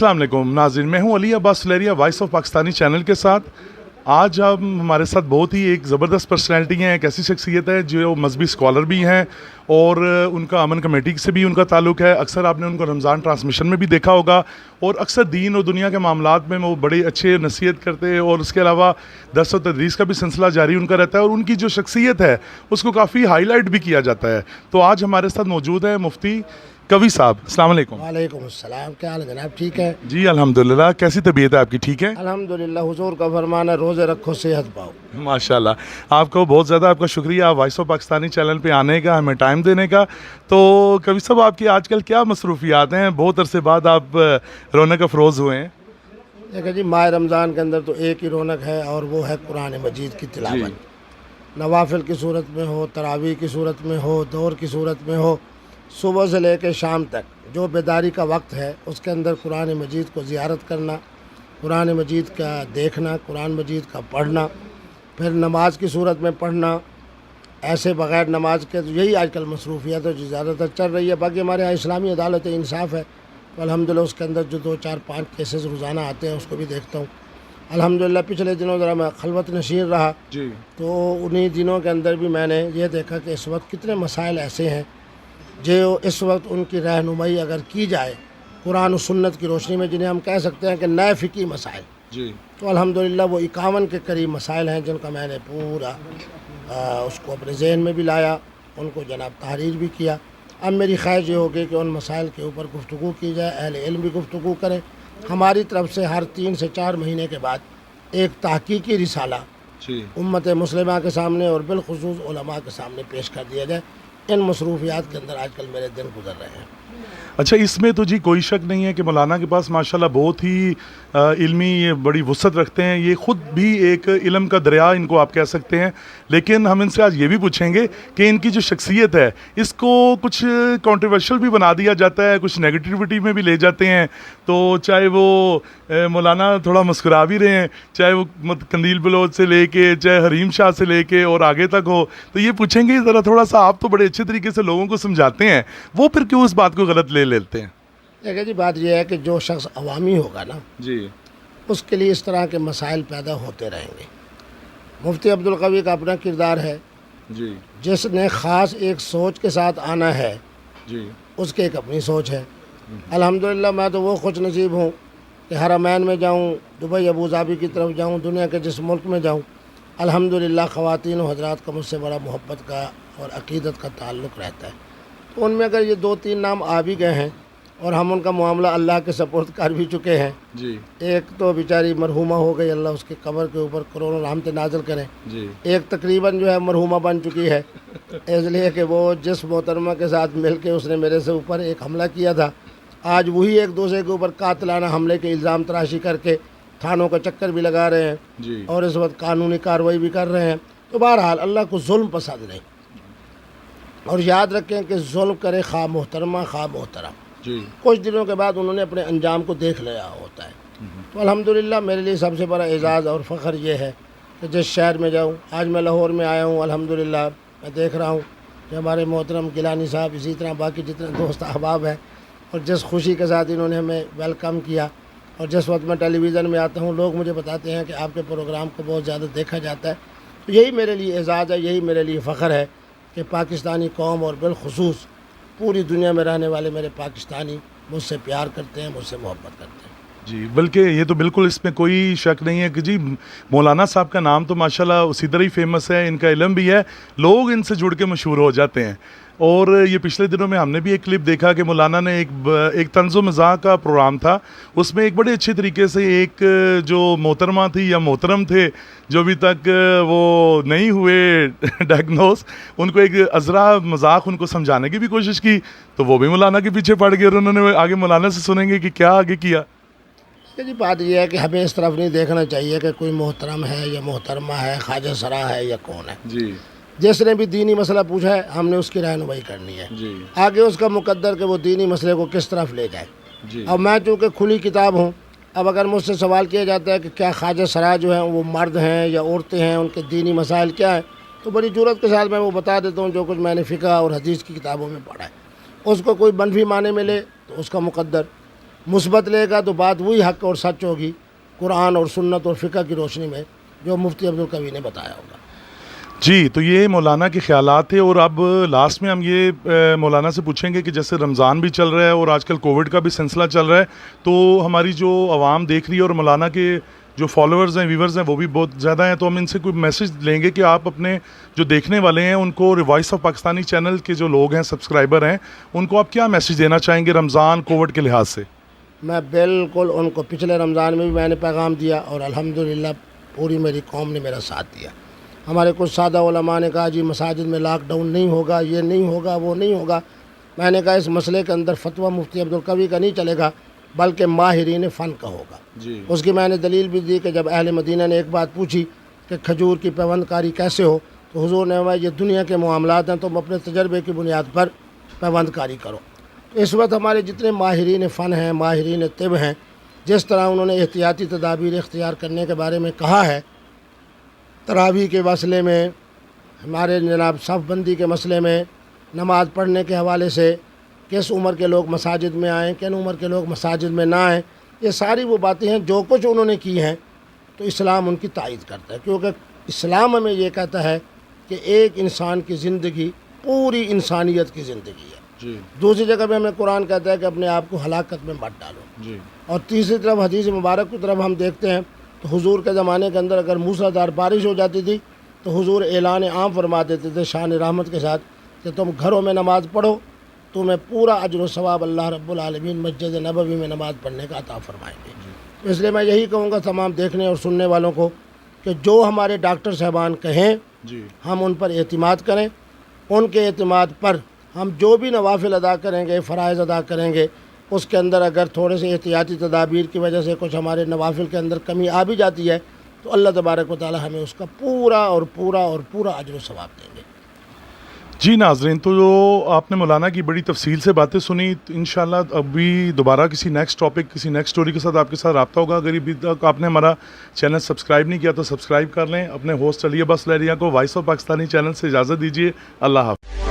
अस्सलाम वालेकुम नाज़रीन, मैं हूं Ali Abbas Suleria voice of Pakistani channel के साथ। आज हम हमारे साथ बहुत ही एक ज़बरदस्त पर्सनैलिटी हैं, एक ऐसी शख्सियत है जो मजहबी स्कॉलर भी हैं और उनका अमन कमेटी से भी उनका ताल्लुक़ है। अक्सर आपने उनको रमज़ान ट्रांसमिशन में भी देखा होगा और अक्सर दीन और दुनिया के मामलात में वो बड़े अच्छे नसीहत करते हैं और उसके अलावा दर्स और तदरीस का भी सिलसिला जारी उनका रहता है और उनकी जो शख्सियत है उसको काफ़ी हाईलाइट भी किया जाता है। तो आज हमारे साथ मौजूद है मुफ्ती कवी साहब। अस्सलाम वालेकुम। वालेकुम अस्सलाम। क्या हाल है जनाब, ठीक है? जी अल्हम्दुलिल्लाह। कैसी तबीयत है आपकी, ठीक है? अल्हम्दुलिल्लाह, हुजूर का फरमान है रोज़े रखो सेहत पाओ। माशाल्लाह, आपको बहुत ज़्यादा आपका शुक्रिया वॉइस ऑफ पाकिस्तानी चैनल पे आने का, हमें टाइम देने का। तो कभी साहब आपकी आजकल क्या मसरूफियात हैं? बहुत अरसे बाद आप रौनक अफरोज़ हुए हैं। देखिए जी, माह रमज़ान के अंदर तो एक ही रौनक है और वो है कुरान मजीद की तिलावत। नवाफिल की सूरत में हो, तरावी की सूरत में हो, दौर की सूरत में हो, सुबह से लेकर शाम तक जो बेदारी का वक्त है उसके अंदर कुरान मजीद को ज़ियारत करना, कुरान मजीद का देखना, कुरान मजीद का पढ़ना, फिर नमाज की सूरत में पढ़ना, ऐसे बग़ैर नमाज के। तो यही आजकल मसरूफियत है जो ज़्यादातर चल रही है। बाकी हमारे यहाँ इस्लामी अदालत इंसाफ है तो अल्हम्दुलिल्लाह उसके अंदर जो 2 4 5 केसेस रोज़ाना आते हैं उसको भी देखता हूँ। अल्हम्दुलिल्लाह पिछले दिनों ज़रा मैं खलवत नशीर रहा जी। तो उन्हीं दिनों के अंदर भी मैंने ये देखा कि इस वक्त कितने मसाइल ऐसे हैं जो इस वक्त उनकी रहनुमाई अगर की जाए कुरान और सुन्नत की रोशनी में, जिन्हें हम कह सकते हैं कि नए फ़िकी मसाइल, जी। तो अल्हम्दुलिल्लाह वो 51 के करीब मसाइल हैं जिनका मैंने पूरा उसको अपने जहन में भी लाया, उनको जनाब तहरीर भी किया। अब मेरी ख्वाहिश ये होगी कि उन मसाइल के ऊपर गुफ्तगू की जाए, अहले इल्म भी गुफ्तगू करें। हमारी तरफ से हर 3 से 4 महीने के बाद एक तहकीकी रिसाला उम्मत मुस्लिमा के सामने और बिलखुसूस उलमा के सामने पेश कर दिया जाए। इन मसरूफियात के अंदर आजकल मेरे दिन गुजर रहे हैं। अच्छा, इसमें तो जी कोई शक नहीं है कि मौलाना के पास माशाल्लाह बहुत ही इल्मी ये बड़ी वुसअत रखते हैं। ये ख़ुद भी एक इल्म का दरिया इनको आप कह सकते हैं। लेकिन हम इनसे आज ये भी पूछेंगे कि इनकी जो शख्सियत है इसको कुछ कंट्रोवर्शियल भी बना दिया जाता है, कुछ नेगेटिविटी में भी ले जाते हैं। तो चाहे वो मौलाना थोड़ा मुस्कुरा भी रहे हैं, चाहे वो कंदील बलोच से लेके चाहे हरीम शाह से लेके और आगे तक हो, तो ये पूछेंगे ज़रा थोड़ा सा, आप तो बड़े अच्छे तरीके से लोगों को समझाते हैं, वो फिर क्यों इस बात को गलत ले लेते हैं? देखिए जी, बात यह है कि जो शख्स अवामी होगा ना जी, उसके लिए इस तरह के मसाइल पैदा होते रहेंगे। मुफ्ती अब्दुल कवी का अपना किरदार है जी, जिसने ख़ास एक सोच के साथ आना है, जी, उसकी एक अपनी सोच है। अल्हम्दुलिल्लाह मैं तो वो खुश नसीब हूँ कि हरमैन में जाऊँ, दुबई अबू धाबी की तरफ जाऊँ, दुनिया के जिस मुल्क में जाऊँ, अल्हम्दुलिल्लाह ख़वातीन और हज़रात का मुझसे बड़ा मोहब्बत का और अक़ीदत का ताल्लुक़ रहता है। तो उनमें अगर ये 2-3 नाम आ भी गए हैं और हम उनका मामला अल्लाह के सपुर्द कर भी चुके हैं। जी, एक तो बेचारी मरहुमा हो गई, अल्लाह उसके कब्र के ऊपर करोड़ों रहमत नाज़िल करें। जी, एक तकरीबन जो है मरहुमा बन चुकी है, इसलिए कि वो जिस मोहतरमा के साथ मिल के उसने मेरे से ऊपर एक हमला किया था, आज वही एक दूसरे के ऊपर कातिलाना हमले के इल्ज़ाम तराशी करके थानों का चक्कर भी लगा रहे हैं जी, और इस वक्त कानूनी कार्रवाई भी कर रहे हैं। तो बहरहाल अल्लाह को जुल्म पसंद नहीं, और याद रखें कि जुल्म करे खा मोहतरमा खा मोहतरम, जी, कुछ दिनों के बाद उन्होंने अपने अंजाम को देख लिया होता है। तो अल्हम्दुलिल्लाह मेरे लिए सबसे बड़ा एजाज़ और फ़ख्र ये है कि जिस शहर में जाऊँ, आज मैं लाहौर में आया हूँ, अल्हम्दुलिल्लाह मैं देख रहा हूँ कि हमारे मोहतरम गिलानी साहब, इसी तरह बाकी जितने दोस्त अहबाब हैं, और जिस खुशी के साथ इन्होंने हमें वेलकम किया। और जिस वक्त मैं टेलीविज़न में आता हूँ लोग मुझे बताते हैं कि आपके प्रोग्राम को बहुत ज़्यादा देखा जाता है, तो यही मेरे लिए एजाज़ है, यही मेरे लिए फ़ख्र है कि पाकिस्तानी कौम और बिलखुसूस पूरी दुनिया में रहने वाले मेरे पाकिस्तानी मुझसे प्यार करते हैं, मुझसे मोहब्बत करते हैं। जी। बल्कि ये तो बिल्कुल इसमें कोई शक नहीं है कि जी मौलाना साहब का नाम तो माशाल्लाह उसी तरह ही फेमस है, इनका इल्म भी है, लोग इनसे जुड़ के मशहूर हो जाते हैं। और ये पिछले दिनों में हमने भी एक क्लिप देखा कि मौलाना ने एक तंज़ो मज़ाक का प्रोग्राम था, उसमें एक बड़े अच्छे तरीके से एक जो मोहतरमा थी या मोहतरम थे जो अभी तक वो नहीं हुए डायग्नोस, उनको एक अज़रा मजाक उनको समझाने की भी कोशिश की, तो वो भी मौलाना के पीछे पड़ गए और उन्होंने आगे मौलाना से सुनेंगे कि क्या आगे किया। जी, बात यह है कि हमें इस तरफ नहीं देखना चाहिए कि कोई मोहतरम है या मोहतरमा है, ख्वाजा सरा है या कौन है। जी, जिसने भी दीनी मसला पूछा है हमने उसकी रहनुमाई करनी है, जी, आगे उसका मुकद्दर कि वो दीनी मसले को किस तरफ ले जाए। जी, अब मैं चूँकि खुली किताब हूँ, अब अगर मुझसे सवाल किया जाता है कि क्या ख्वाजा सरा जो हैं वो मर्द हैं या औरतें हैं, उनके दीनी मसाइल क्या हैं, तो बड़ी जुर्रत के साथ मैं वो बता देता हूँ जो कुछ मैंने फ़िक़ह और हदीस की किताबों में पढ़ा है। उसको कोई मनफी माने मिले तो उसका मुकद्दर, مثبت لے گا تو بات وہی حق اور سچ ہوگی قرآن اور سنت اور فقہ کی روشنی میں جو مفتی عبدالقوی نے بتایا ہوگا. جی تو یہ مولانا کے خیالات تھے. اور اب لاسٹ میں ہم یہ مولانا سے پوچھیں گے کہ جیسے رمضان بھی چل رہا ہے اور آج کل کووڈ کا بھی سلسلہ چل رہا ہے, تو ہماری جو عوام دیکھ رہی ہے اور مولانا کے جو فالوورز ہیں, ویورز ہیں, وہ بھی بہت زیادہ ہیں, تو ہم ان سے کوئی میسج لیں گے کہ آپ اپنے جو دیکھنے والے ہیں ان کو وائس آف پاکستانی چینل کے جو لوگ ہیں, سبسکرائبر ہیں, ان کو آپ کیا میسج دینا چاہیں گے رمضان کووڈ کے لحاظ سے؟ میں بالکل ان کو پچھلے رمضان میں بھی میں نے پیغام دیا اور الحمدللہ پوری میری قوم نے میرا ساتھ دیا. ہمارے کچھ سادہ علماء نے کہا جی مساجد میں لاک ڈاؤن نہیں ہوگا, یہ نہیں ہوگا, وہ نہیں ہوگا. میں نے کہا اس مسئلے کے اندر فتویٰ مفتی عبدالقوی کا نہیں چلے گا بلکہ ماہرین فن کا ہوگا. اس کی میں نے دلیل بھی دی کہ جب اہل مدینہ نے ایک بات پوچھی کہ کھجور کی پیوند کاری کیسے ہو, تو حضور نے فرمایا یہ دنیا کے معاملات ہیں, تم اپنے تجربے کی بنیاد پر پیوند کاری کرو. اس وقت ہمارے جتنے ماہرین فن ہیں, ماہرین طب ہیں, جس طرح انہوں نے احتیاطی تدابیر اختیار کرنے کے بارے میں کہا ہے, تراویح کے مسئلے میں, ہمارے جناب صف بندی کے مسئلے میں, نماز پڑھنے کے حوالے سے, کس عمر کے لوگ مساجد میں آئیں, کن عمر کے لوگ مساجد میں نہ آئیں, یہ ساری وہ باتیں ہیں جو کچھ انہوں نے کی ہیں تو اسلام ان کی تائید کرتا ہے. کیونکہ اسلام ہمیں یہ کہتا ہے کہ ایک انسان کی زندگی پوری انسانیت کی زندگی ہے. دوسری جگہ پہ ہمیں قرآن کہتا ہے کہ اپنے آپ کو ہلاکت میں مت ڈالو. اور تیسری طرف حدیث مبارک کی طرف ہم دیکھتے ہیں تو حضور کے زمانے کے اندر اگر موسلادھار بارش ہو جاتی تھی تو حضور اعلان عام فرما دیتے تھے شان رحمت کے ساتھ کہ تم گھروں میں نماز پڑھو, تمہیں پورا اجر و ثواب اللہ رب العالمین مسجد نبوی میں نماز پڑھنے کا عطا فرمائیں گے. اس لیے میں یہی کہوں گا تمام دیکھنے اور سننے والوں کو کہ جو ہمارے ڈاکٹر صاحبان کہیں ہم ان پر اعتماد کریں. ان کے اعتماد پر ہم جو بھی نوافل ادا کریں گے, فرائض ادا کریں گے, اس کے اندر اگر تھوڑے سے احتیاطی تدابیر کی وجہ سے کچھ ہمارے نوافل کے اندر کمی آ بھی جاتی ہے تو اللہ تبارک و تعالی ہمیں اس کا پورا اور پورا اور پورا اجر و ثواب دیں گے. جی ناظرین, تو جو آپ نے مولانا کی بڑی تفصیل سے باتیں سنی, تو انشاءاللہ ابھی دوبارہ کسی نیکسٹ ٹاپک, کسی نیکسٹ سٹوری کے ساتھ آپ کے ساتھ رابطہ ہوگا. اگر ابھی تک آپ نے ہمارا چینل سبسکرائب نہیں کیا تو سبسکرائب کر لیں. اپنے ہوسٹ علی عباس لہریہ کو وائس آف پاکستانی چینل سے اجازت دیجیے. اللہ حافظ.